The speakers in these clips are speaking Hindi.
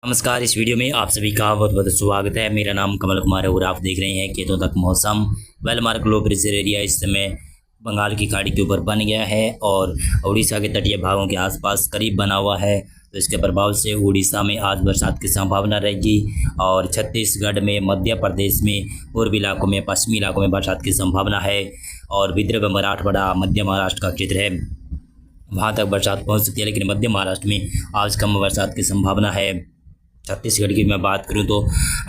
नमस्कार। इस वीडियो में आप सभी का बहुत बहुत स्वागत है। मेरा नाम कमल कुमार है और आप देख रहे हैं खेतों तक मौसम। वेलमार्क लो प्रेशर एरिया इस समय बंगाल की खाड़ी के ऊपर बन गया है और उड़ीसा के तटीय भागों के आसपास करीब बना हुआ है। तो इसके प्रभाव से उड़ीसा में आज बरसात की संभावना रहेगी और छत्तीसगढ़ में, मध्य प्रदेश में, पूर्वी इलाकों में, पश्चिमी इलाकों में बरसात की संभावना है। और विदर्भ, मराठवाड़ा, मध्य महाराष्ट्र का क्षेत्र है, वहाँ तक बरसात पहुँच सकती है, लेकिन मध्य महाराष्ट्र में आज कम बरसात की संभावना है। छत्तीसगढ़ की मैं बात करूं तो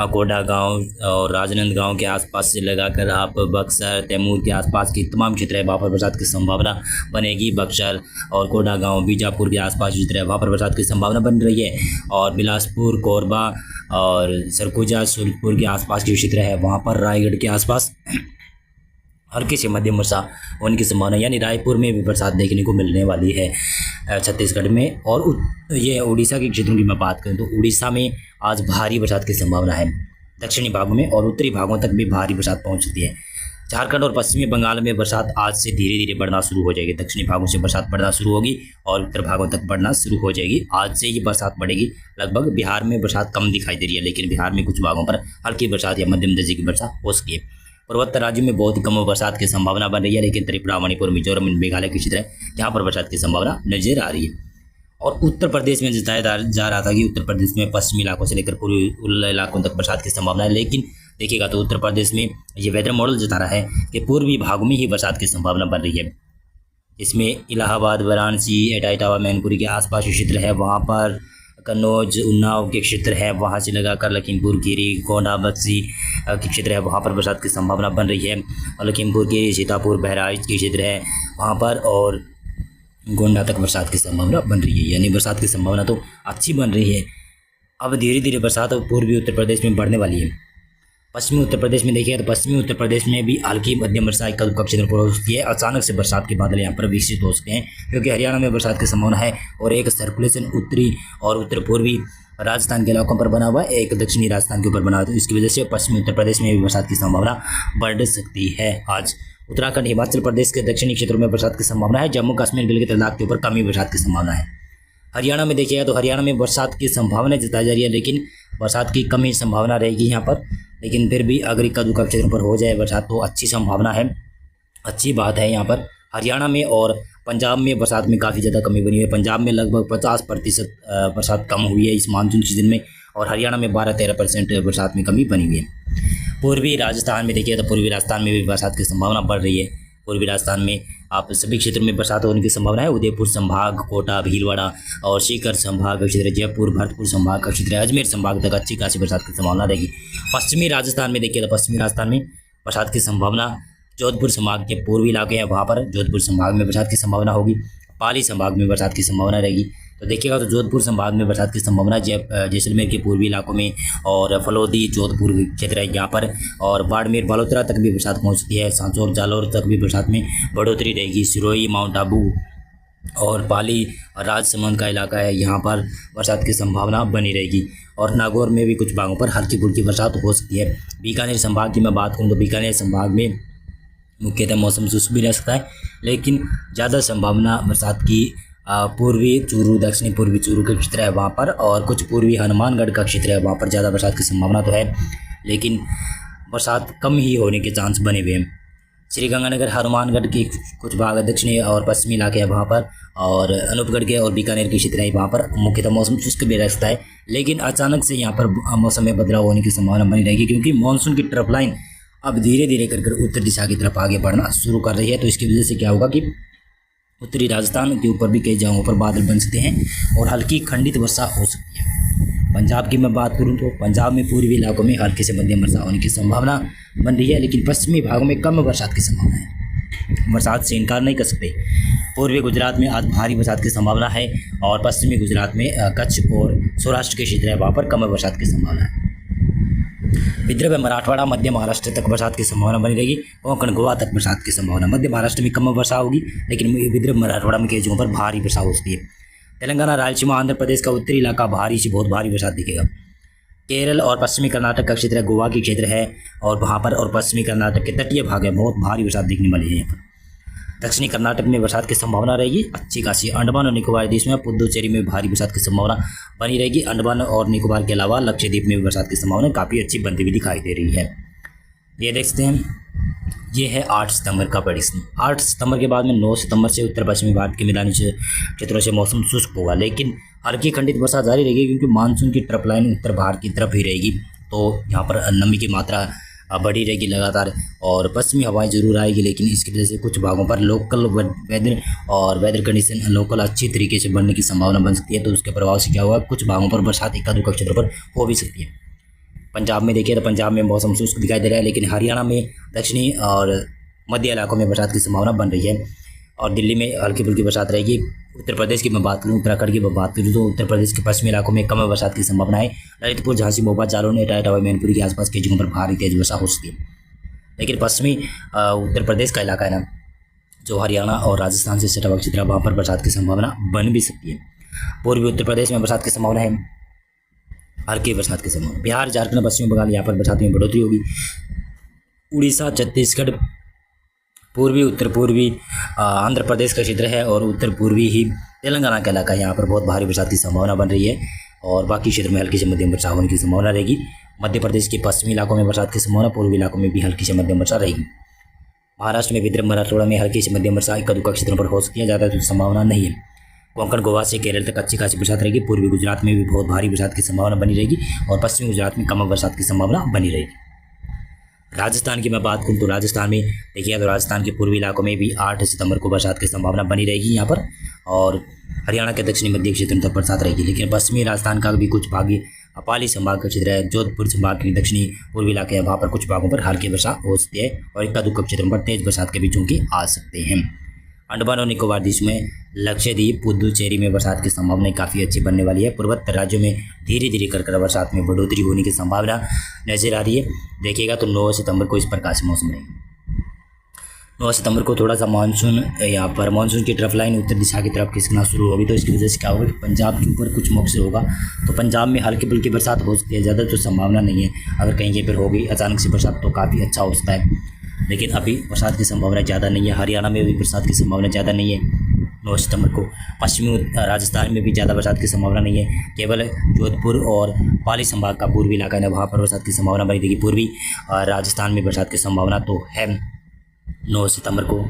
कोंडा गांव और राजनांदगांव के आसपास से लगाकर आप बक्सर, तैमूर के आसपास के तमाम क्षेत्र है, वहाँ पर बरसात की संभावना बनेगी। बक्सर और कोंडा गांव, बीजापुर के आसपास क्षेत्र है, वहाँ पर बरसात की संभावना बन रही है। और बिलासपुर, कोरबा और सरगुजा, सूरजपुर के आसपास के क्षेत्र है, वहाँ पर रायगढ़ के आसपास हल्की से मध्यम वर्षा होने की संभावना, यानी रायपुर में भी बरसात देखने को मिलने वाली है छत्तीसगढ़ में। और ये उड़ीसा के क्षेत्रों की मैं बात करूं तो उड़ीसा में आज भारी बरसात की संभावना है। दक्षिणी भागों में और उत्तरी भागों तक भी भारी बरसात पहुंच सकती है। झारखंड और पश्चिमी बंगाल में बरसात आज से धीरे धीरे बढ़ना शुरू हो जाएगी। दक्षिणी भागों से बरसात बढ़ना शुरू होगी और उत्तर भागों तक बढ़ना शुरू हो जाएगी। आज से ही बरसात बढ़ेगी। लगभग बिहार में बरसात कम दिखाई दे रही है, लेकिन बिहार में कुछ भागों पर हल्की बरसात या मध्यम दर्जे की बरसात हो सकती है। पूर्वोत्तर राज्यों में बहुत ही कम बरसात की संभावना बन रही है, लेकिन त्रिपुरा, मणिपुर, मिजोरम, मेघालय के क्षेत्र है जहाँ पर बरसात की संभावना नजर आ रही है। और उत्तर प्रदेश में जताया जा रहा था कि उत्तर प्रदेश में पश्चिमी इलाकों से लेकर पूर्वी इलाकों तक बरसात की संभावना है, लेकिन देखिएगा तो उत्तर प्रदेश में ये वेदर मॉडल जता रहा है कि पूर्वी भागों में ही बरसात की संभावना बन रही है। इसमें इलाहाबाद, वाराणसी, इटावा, मैनपुरी के आसपास क्षेत्र है, वहाँ पर कन्नौज, उन्नाव के क्षेत्र है, वहाँ से लगाकर लखीमपुर खीरी, गोंडा, बक्सी के क्षेत्र है, वहाँ पर बरसात की संभावना बन रही है। और लखीमपुर के सीतापुर, बहराइच के क्षेत्र है वहाँ पर, और गोंडा तक बरसात की संभावना बन रही है। यानी बरसात की संभावना तो अच्छी बन रही है। अब धीरे धीरे बरसात पूर्वी उत्तर प्रदेश में बढ़ने वाली है। पश्चिमी उत्तर प्रदेश में देखिए तो पश्चिमी उत्तर प्रदेश में भी हल्की मध्यम वर्षा एक का क्षेत्र पर हो सकती है। अचानक से बरसात के बादल यहाँ पर विकसित हो सकते हैं, क्योंकि हरियाणा में बरसात की संभावना है और एक सर्कुलेशन उत्तरी और उत्तर पूर्वी राजस्थान के इलाकों पर बना हुआ है, एक दक्षिणी राजस्थान के ऊपर बना हुआ है। तो इसकी वजह से पश्चिमी उत्तर प्रदेश में भी बरसात की संभावना बढ़ सकती है। आज उत्तराखंड, हिमाचल प्रदेश के दक्षिणी क्षेत्रों में बरसात की संभावना है। जम्मू कश्मीर, गिलगित लद्दाख के ऊपर कमी बरसात की संभावना है। हरियाणा में देखिएगा तो हरियाणा में बरसात की संभावना जताई जा रही है, लेकिन बरसात की कम ही संभावना रहेगी यहाँ पर। लेकिन फिर भी अगर इक्का दुक्का क्षेत्रों पर हो जाए बरसात तो अच्छी संभावना है, अच्छी बात है यहाँ पर। हरियाणा में और पंजाब में बरसात में काफ़ी ज़्यादा कमी बनी हुई है। पंजाब में लगभग 50% बरसात कम हुई है इस मानसून सीजन में, और हरियाणा में 12-13% बरसात में कमी बनी हुई है। पूर्वी राजस्थान में देखिए तो पूर्वी राजस्थान में भी बरसात की संभावना बढ़ रही है। पूर्वी राजस्थान में आप सभी क्षेत्रों में बरसात होने की संभावना है। उदयपुर संभाग, कोटा, भीलवाड़ा और सीकर संभाग का क्षेत्र, जयपुर, भरतपुर संभाग का क्षेत्र, अजमेर संभाग तक अच्छी खासी बरसात की संभावना रहेगी। पश्चिमी राजस्थान में देखिए तो पश्चिमी राजस्थान में बरसात की संभावना, जोधपुर संभाग के पूर्वी इलाके हैं वहाँ पर जोधपुर संभाग में बरसात की संभावना होगी। पाली संभाग में बरसात की संभावना रहेगी। तो देखिएगा तो जोधपुर संभाग में बरसात की संभावना जैसलमेर के पूर्वी इलाकों में और फलोदी, जोधपुर क्षेत्र है यहाँ पर, और बाड़मेर, बालोतरा तक भी बरसात पहुँच सकती है। सांचौर, जालौर तक भी बरसात में बढ़ोतरी रहेगी। सिरोही, माउंट आबू और पाली और राजसमंद का इलाका है, यहाँ पर बरसात की संभावना बनी रहेगी। और नागौर में भी कुछ भागों पर हल्की फुल्की बरसात हो सकती है। बीकानेर संभाग की मैं बात करूँ तो बीकानेर संभाग में मुख्यतः मौसम शुष्क भी रह सकता है, लेकिन ज़्यादा संभावना बरसात की पूर्वी चूरू, दक्षिणी पूर्वी चूरू का क्षेत्र है वहाँ पर, और कुछ पूर्वी हनुमानगढ़ का क्षेत्र है वहाँ पर ज़्यादा बरसात की संभावना तो है, लेकिन बरसात कम ही होने के चांस बने हुए हैं। श्रीगंगानगर, हनुमानगढ़ के कुछ भाग, दक्षिणी और पश्चिमी इलाके हैं वहाँ पर, और अनूपगढ़ के और बीकानेर के क्षेत्र है वहाँ पर मुख्यतः मौसम शुष्क भी रह सकता है, लेकिन अचानक से यहाँ पर मौसम में बदलाव होने की संभावना बनी रहेगी, क्योंकि मानसून की ट्रफ लाइन अब धीरे धीरे कर उत्तर दिशा की तरफ आगे बढ़ना शुरू कर रही है। तो इसकी वजह से क्या होगा कि उत्तरी राजस्थान के ऊपर भी कई जगहों पर बादल बन सकते हैं और हल्की खंडित वर्षा हो सकती है। पंजाब की मैं बात करूं तो पंजाब में पूर्वी इलाकों में हल्की से मध्यम वर्षा होने की संभावना बन रही है, लेकिन पश्चिमी भागों में कम बरसात की संभावना है। बरसात से इनकार नहीं कर सकते। पूर्वी गुजरात में आज भारी बरसात की संभावना है, और पश्चिमी गुजरात में कच्छ और सौराष्ट्र के क्षेत्र है वहाँ पर कम बरसात की संभावना है। विदर्भ, मराठवाड़ा, मध्य महाराष्ट्र तक बरसात की संभावना बनी रहेगी। कोंकण, गोवा तक बरसात की संभावना। मध्य महाराष्ट्र में कम वर्षा होगी, लेकिन विदर्भ, मराठवाड़ा में कई जगहों पर भारी वर्षा हो सकती है। तेलंगाना, रायलसीमा, आंध्र प्रदेश का उत्तरी इलाका भारी से बहुत भारी बरसात दिखेगा। केरल और पश्चिमी कर्नाटक का क्षेत्र है, गोवा की क्षेत्र है और वहाँ पर, और पश्चिमी कर्नाटक के तटीय भाग है, बहुत भारी बरसात दिखने वाली है यहाँ पर। दक्षिणी कर्नाटक में बरसात की संभावना रहेगी अच्छी खासी। अंडमान और निकोबार द्वीप में पुडुचेरी में भारी बरसात की संभावना बनी रहेगी। अंडमान और निकोबार के अलावा लक्षद्वीप में भी बरसात की संभावना काफ़ी अच्छी बनती हुई दिखाई दे रही है। ये देखते हैं, ये है 8 सितंबर का प्रेडिक्शन। 8 सितंबर के बाद में 9 सितंबर से उत्तर पश्चिमी भारत के मैदानी क्षेत्रों से मौसम शुष्क होगा, लेकिन हल्की खंडित वर्षा जारी रहेगी क्योंकि मानसून की ट्रफ लाइन उत्तर भारत की तरफ ही रहेगी। तो यहाँ पर नमी की मात्रा बढ़ी रहेगी लगातार और पश्चिमी हवाएं जरूर आएगी, लेकिन इसकी वजह से कुछ भागों पर लोकल वेदर और वेदर कंडीशन लोकल अच्छी तरीके से बनने की संभावना बन सकती है। तो उसके प्रभाव से क्या होगा, कुछ भागों पर बरसात एका दुक्का क्षेत्रों पर हो भी सकती है। पंजाब में देखिए तो पंजाब में मौसम शुष्क दिखाई दे रहा है, लेकिन हरियाणा में दक्षिणी और मध्य इलाकों में बरसात की संभावना बन रही है और दिल्ली में हल्की फुल्की बरसात रहेगी। उत्तर प्रदेश की मैं बात करूँ, उत्तराखंड की मैं बात करूँ तो उत्तर प्रदेश के पश्चिमी इलाकों में कम बरसात की संभावना है। ललितपुर, झांसी, मोबा, जालौन, इटावा, मैनपुरी के आसपास के जगहों पर भारी तेज वर्षा हो सकती है। लेकिन पश्चिमी उत्तर प्रदेश का इलाका है ना, जो हरियाणा और राजस्थान से सटा हुआ क्षेत्र है, वहाँ पर बरसात की संभावना बन भी सकती है। पूर्वी उत्तर प्रदेश में बरसात की संभावना है, हल्की बरसात की संभावना। बिहार, झारखंड, पश्चिम बंगाल, यहाँ पर बरसात में बढ़ोतरी होगी। उड़ीसा, छत्तीसगढ़, पूर्वी उत्तर पूर्वी आंध्र प्रदेश का क्षेत्र है और उत्तर पूर्वी ही तेलंगाना का इलाका है, यहाँ पर बहुत भारी बरसात की संभावना बन रही है और बाकी क्षेत्र में हल्की से मध्यम वर्षा होने की संभावना रहेगी। मध्य प्रदेश के पश्चिमी इलाकों में बरसात की संभावना, पूर्वी इलाकों में भी हल्की से मध्यम वर्षा रहेगी। महाराष्ट्र में विदर्भ, मराठवाड़ा में हल्की से मध्यम वर्षा इक्का दुक्का क्षेत्रों पर हो सकती है, ज़्यादा तो संभावना नहीं है। कोंकण, गोवा से केरल तक अच्छी खासी बरसात रहेगी। पूर्वी गुजरात में भी बहुत भारी बरसात की संभावना बनी रहेगी और पश्चिमी गुजरात में कम बरसात की संभावना बनी रहेगी। राजस्थान की मैं बात करूँ तो राजस्थान में देखिए तो राजस्थान के पूर्वी इलाकों में भी 8 सितंबर को बरसात की संभावना बनी रहेगी यहाँ पर और हरियाणा के दक्षिणी मध्य क्षेत्रों तक बरसात रहेगी। लेकिन पश्चिमी राजस्थान का भी कुछ भाग पाली संभाग का क्षेत्र है, जोधपुर संभाग के दक्षिणी पूर्वी इलाके हैं, वहाँ पर कुछ भागों पर हल्की वर्षा हो सकती है और इक्का दुक्का क्षेत्रों पर तेज बरसात के भी झोंके आ सकते हैं। अंडमान और निकोबार द्वीप में, लक्षद्वीप, पुडुचेरी में बरसात की संभावना काफ़ी अच्छी बनने वाली है। पूर्वोत्तर राज्यों में धीरे धीरे कर बरसात में बढ़ोतरी होने की संभावना नजर आ रही है। देखिएगा तो 9 सितंबर को इस प्रकार से मौसम रहेगा। 9 सितंबर को थोड़ा सा मानसून यहाँ पर मानसून की ट्रफ लाइन उत्तर दिशा की तरफ खिसकना शुरू होगी, तो इसकी वजह से क्या होगा कि पंजाब के ऊपर कुछ मौके होगा, तो पंजाब में हल्की फुल्की बरसात हो सकती है, ज़्यादा तो संभावना नहीं है। अगर कहीं कहीं पर होगी अचानक से बरसात तो काफ़ी अच्छा हो सकता है, लेकिन अभी बरसात की संभावना ज़्यादा नहीं है। हरियाणा में भी बरसात की संभावना ज़्यादा नहीं है 9 सितंबर को। पश्चिमी राजस्थान में भी ज़्यादा बरसात की संभावना नहीं है, केवल जोधपुर और पाली संभाग का पूर्वी इलाका है, वहाँ पर बरसात की संभावना बनी रहेगी। पूर्वी राजस्थान में बरसात की संभावना तो है 9 सितंबर को।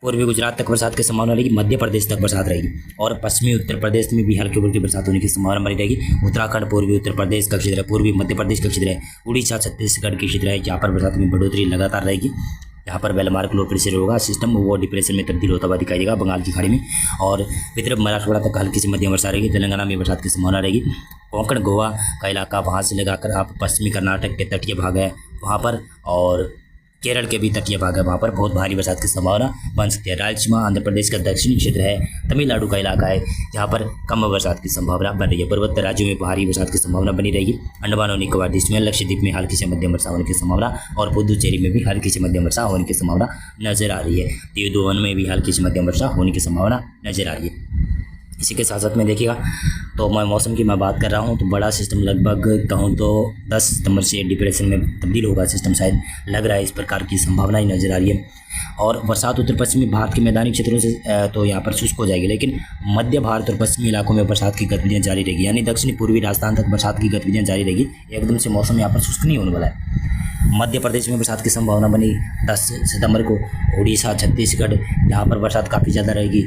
पूर्वी गुजरात तक बरसात की संभावना रहेगी, मध्य प्रदेश तक बरसात रहेगी और पश्चिमी उत्तर प्रदेश में भी हल्की फुल्की बरसात होने की संभावना बनी रहेगी। उत्तराखंड, पूर्वी उत्तर प्रदेश का क्षेत्र है, पूर्वी मध्य प्रदेश का क्षेत्र है, उड़ीसा, छत्तीसगढ़ के क्षेत्र है, जहाँ पर बरसात में बढ़ोतरी लगातार रहेगी। यहाँ पर वेलमार्क लो प्रेशर होगा सिस्टम, वो डिप्रेशन में तब्दील होता हुआ दिखाई देगा बंगाल की खाड़ी में और विदर्भ, मराठवाड़ा तक हल्की से मध्यम वर्षा रहेगी। तेलंगाना में बरसात की संभावना रहेगी। कोंकण, गोवा का इलाका, वहाँ से लगाकर आप पश्चिमी कर्नाटक के तटीय भाग है वहाँ पर और केरल के भी तटीय भाग है, वहाँ पर बहुत भारी बरसात की संभावना बन सकती है। रायलसीमा आंध्र प्रदेश का दक्षिणी क्षेत्र है, तमिलनाडु का इलाका है, जहाँ पर कम बरसात की संभावना बन रही है। पूर्वोत्तर राज्यों में भारी बरसात की संभावना बनी रहेगी। अंडमान और निकोबार द्वीप में, लक्षद्वीप में हल्की से मध्यम वर्षा होने की संभावना और पुडुचेरी में भी हल्की से मध्यम वर्षा होने की संभावना नजर आ रही है। दीव में भी हल्की से मध्यम वर्षा होने की संभावना नजर आ रही है। इसी के साथ साथ में देखिएगा तो मैं मौसम की मैं बात कर रहा हूँ तो बड़ा सिस्टम लगभग कहूँ तो 10 सितंबर से डिप्रेशन में तब्दील होगा सिस्टम, शायद लग रहा है, इस प्रकार की संभावना ही नजर आ रही है। और बरसात उत्तर पश्चिमी भारत के मैदानी क्षेत्रों से तो यहाँ पर शुष्क हो जाएगी, लेकिन मध्य भारत और पश्चिमी इलाकों में बरसात की गतिविधियाँ जारी रहेगी, यानी दक्षिणी पूर्वी राजस्थान तक बरसात की गतिविधियाँ जारी रहेगी। एकदम से मौसम यहाँ पर शुष्क नहीं होने वाला है। मध्य प्रदेश में बरसात की संभावना बनी 10 सितंबर को। उड़ीसा, छत्तीसगढ़, यहाँ पर बरसात काफ़ी ज़्यादा रहेगी।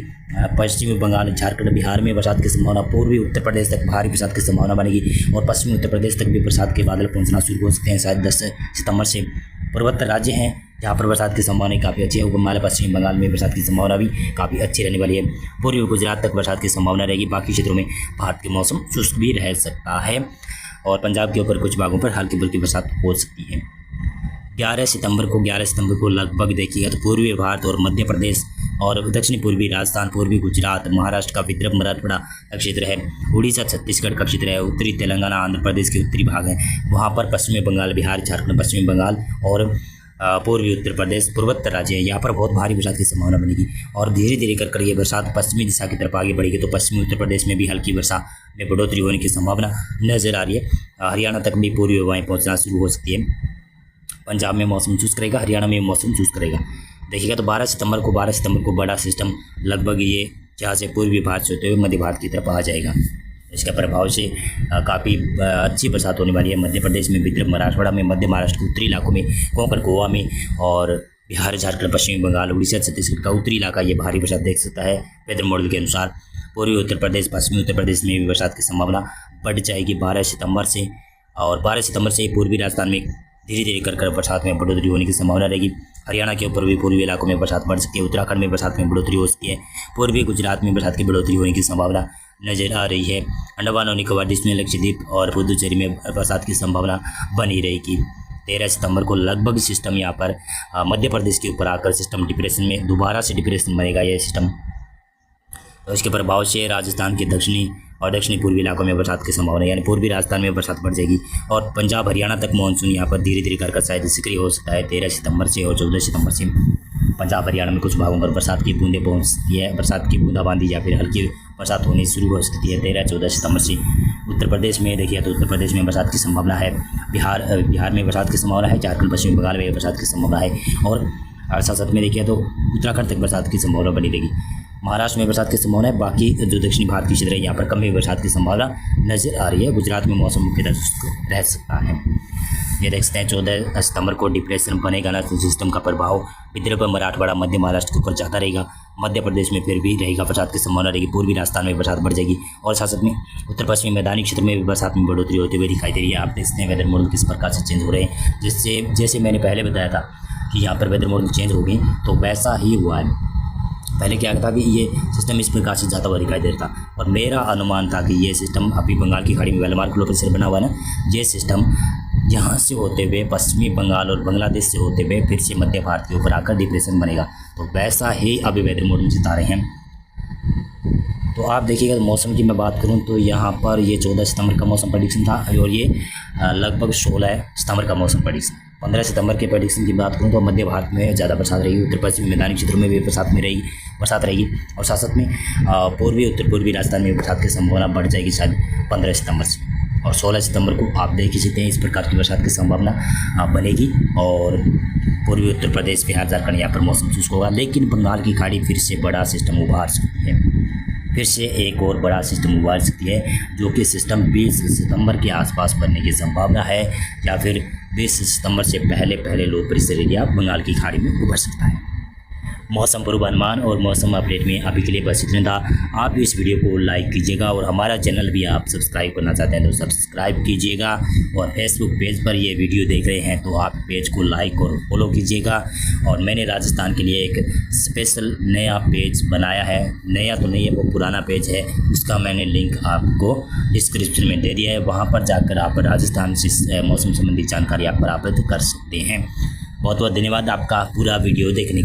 पश्चिमी बंगाल, झारखंड, बिहार में बरसात की संभावना। पूर्वी उत्तर प्रदेश तक भारी बरसात की संभावना बनेगी और पश्चिमी उत्तर प्रदेश तक भी बरसात के बादल पहुंचना शुरू हो सकते हैं शायद 10 सितंबर से। पूर्वोत्तर राज्य हैं जहाँ पर बरसात की संभावना काफ़ी अच्छी है। हिमालय, पश्चिमी बंगाल में बरसात की संभावना भी काफ़ी अच्छी रहने वाली है। पूर्वी गुजरात तक बरसात की संभावना रहेगी। बाकी क्षेत्रों में भारत के मौसम शुष्क भी रह सकता है और पंजाब के ऊपर कुछ भागों पर हल्की फुल्की बरसात हो सकती है। 11 सितंबर को लगभग देखिएगा तो पूर्वी भारत और मध्य प्रदेश और दक्षिणी पूर्वी राजस्थान, पूर्वी गुजरात, महाराष्ट्र का विदर्भ, मराठवाड़ा का क्षेत्र है, उड़ीसा, छत्तीसगढ़ का क्षेत्र है, उत्तरी तेलंगाना, आंध्र प्रदेश के उत्तरी भाग है, वहाँ पर पश्चिमी बंगाल, बिहार, झारखंड, पश्चिमी बंगाल और पूर्वी उत्तर प्रदेश, पूर्वोत्तर राज्य है, यहाँ पर बहुत भारी बरसात की संभावना बनेगी और धीरे धीरे कर ये बरसात पश्चिमी दिशा की तरफ आगे बढ़ेगी। तो पश्चिमी उत्तर प्रदेश में भी हल्की वर्षा में बढ़ोतरी होने की संभावना नजर आ रही है। हरियाणा तक भी पूर्वी हवाएं पहुँचना शुरू हो सकती है। पंजाब में मौसम शुष्क रहेगा, हरियाणा में मौसम शुष्क रहेगा। देखिएगा तो 12 सितंबर को बड़ा सिस्टम लगभग ये जहाँ से पूर्वी भारत से होते हुए मध्य भारत की तरफ आ जाएगा। इसके प्रभाव से काफ़ी अच्छी बरसात होने वाली है मध्य प्रदेश में, विदर्भ, मराठवाड़ा में, मध्य महाराष्ट्र के उत्तरी इलाकों में, कोंकण, गोवा में और बिहार, झारखंड, पश्चिमी बंगाल, उड़ीसा, छत्तीसगढ़ का उत्तरी इलाका ये भारी बरसात देख सकता है। वेदर मॉडल के अनुसार पूर्वी उत्तर प्रदेश, पश्चिमी उत्तर प्रदेश में भी बरसात की संभावना बढ़ जाएगी 12 सितंबर से। और 12 सितंबर से पूर्वी राजस्थान में धीरे धीरे कर बरसात में बढ़ोतरी होने की संभावना रहेगी। हरियाणा के ऊपर भी पूर्वी इलाकों में बरसात बढ़ सकती है। उत्तराखंड में बरसात में बढ़ोतरी हो सकती है। पूर्वी गुजरात में बरसात की बढ़ोतरी होने की संभावना नजर आ रही है। अंडमान और निकोबार द्वीप में, लक्षद्वीप और पुदुचेरी में बरसात की संभावना बनी रहेगी। 13 सितंबर को लगभग सिस्टम यहाँ पर मध्य प्रदेश के ऊपर आकर सिस्टम डिप्रेशन में दोबारा से डिप्रेशन बनेगा यह सिस्टम। तो इसके प्रभाव से राजस्थान के दक्षिणी और दक्षिणी पूर्वी इलाकों में बरसात की संभावना, यानी पूर्वी राजस्थान में बरसात बढ़ जाएगी और पंजाब, हरियाणा तक मानसून यहाँ पर धीरे धीरे कर शायद सक्रिय हो सकता है 13 सितंबर से। और 14 सितंबर से पंजाब, हरियाणा में कुछ भागों पर बरसात की बूंदें पहुँच सकती है। बरसात की बूंदाबांदी या फिर हल्की बरसात होनी शुरू हो सकती है 13-14 सितंबर से। उत्तर प्रदेश में देखिए तो उत्तर प्रदेश में बरसात की संभावना है। बिहार में बरसात की संभावना है। झारखंड, पश्चिमी बंगाल में बरसात की संभावना है। और साथ साथ में देखिए तो उत्तराखंड तक बरसात की संभावना बनी रहेगी। महाराष्ट्र में बरसात की संभावना है। बाकी जो दक्षिणी भारत की क्षेत्र है यहाँ पर कम ही बरसात की संभावना नजर आ रही है। गुजरात में मौसम मुख्यतः शुष्क रह सकता है। ये देख सकते हैं 14 सितंबर को डिप्रेशन बनेगा ना, तो सिस्टम का प्रभाव विदर्भ, मराठवाड़ा, मध्य महाराष्ट्र के ऊपर ज़्यादा रहेगा। मध्य प्रदेश में फिर भी रहेगा बरसात की संभावना रहेगी। पूर्वी राजस्थान में बरसात बढ़ जाएगी और साथ साथ में उत्तर पश्चिमी मैदानी क्षेत्र में भी बरसात में बढ़ोतरी होती हुई दिखाई दे रही है। आप देखते हैं वेदर मॉडल किस प्रकार से चेंज हो रहे हैं, जिससे जैसे मैंने पहले बताया था कि यहाँ पर वेदर मॉडल चेंज हो गई तो वैसा ही हुआ है। पहले क्या था कि ये सिस्टम इस प्रकार से ज़्यादा हुआ दिखाई दे रहा था और मेरा अनुमान था कि ये सिस्टम अभी बंगाल की खाड़ी में वेलमार्क लो प्रेशर बना हुआ है ना, ये सिस्टम यहाँ से होते हुए पश्चिमी बंगाल और बांग्लादेश से होते हुए फिर से मध्य भारत के ऊपर आकर डिप्रेशन बनेगा। तो वैसा ही अभी वेदर मॉडल जता रहे हैं। तो आप देखिएगा मौसम की मैं बात करूं तो यहाँ पर ये 14 सितंबर का मौसम प्रेडिक्शन था और ये लगभग 16 सितंबर का मौसम प्रेडिक्शन। 15 सितंबर के प्रेडिक्शन की बात करूं तो मध्य भारत में ज़्यादा बरसात रहेगी। उत्तर पश्चिमी मैदानी क्षेत्रों में भी बरसात रहेगी और साथ साथ में पूर्वी उत्तर पूर्वी राजस्थान में बरसात की संभावना बढ़ जाएगी शायद 15 सितंबर से। और 16 सितंबर को आप देख ही सकते हैं इस प्रकार की बरसात की संभावना बनेगी और पूर्वी उत्तर प्रदेश, बिहार, झारखंड यहाँ पर मौसम शुष्क होगा। लेकिन बंगाल की खाड़ी फिर से बड़ा सिस्टम उभार सकती है, फिर से एक और बड़ा सिस्टम उभार सकती है, जो कि सिस्टम 20 सितंबर के आसपास बनने की संभावना है या फिर 20 सितंबर से पहले लो प्रेशर एरिया बंगाल की खाड़ी में उभर सकता है। मौसम पूर्वानुमान और मौसम अपडेट में अभी के लिए बस इतना था। आप इस वीडियो को लाइक कीजिएगा और हमारा चैनल भी आप सब्सक्राइब करना चाहते हैं तो सब्सक्राइब कीजिएगा। और फेसबुक पेज पर ये वीडियो देख रहे हैं तो आप पेज को लाइक और फॉलो कीजिएगा। और मैंने राजस्थान के लिए एक स्पेशल नया पेज बनाया है, नया तो नहीं है वो पुराना पेज है, उसका मैंने लिंक आपको डिस्क्रिप्शन में दे दिया है। वहाँ पर जाकर आप राजस्थान से मौसम संबंधी जानकारी आप प्राप्त कर सकते हैं। बहुत बहुत धन्यवाद आपका पूरा वीडियो देखने के लिए।